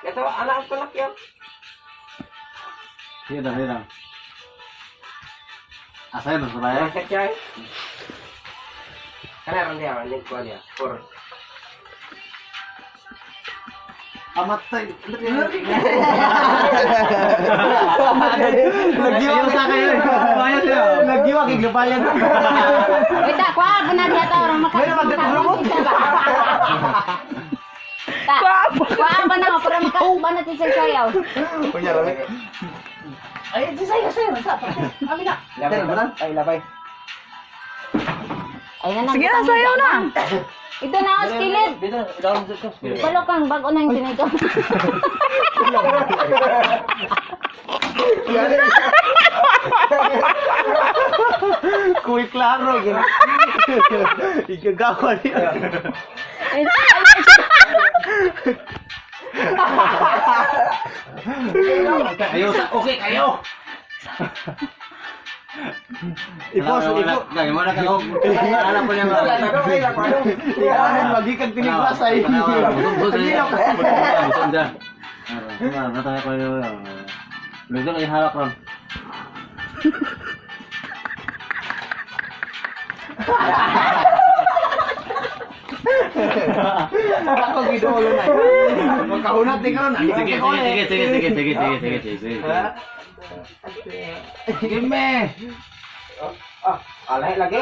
Ito, anak ko lang yan. Sige lang. Asay na sabay. Kacay. Kanaran dia, ini ko dia. Por. Amatay. Nagdiwa sa kayo. Bayad yo. Nagdiwa kay glubayan. Wait, kuha pa na dito orang makakita. Kuha pa na para makakita na ti sayaw. Punya rame. Ay, di sayaw. Abi na. Ay, labay. Ay na. Sige na, sayaw na. Ito na ang skillet. Balok kang bago na yung tinito. Kuy klaro gini. Igagawa niya. Kayo, okay kayo. Ipos. Gimana kalau anak punya Ikan bagi kan tiniglas ay. Sudah. Katanya kayo. Lugo kayo halak ron. Ako gidolo na. Magkahunat din karon. Sige. Ah, alay lagi.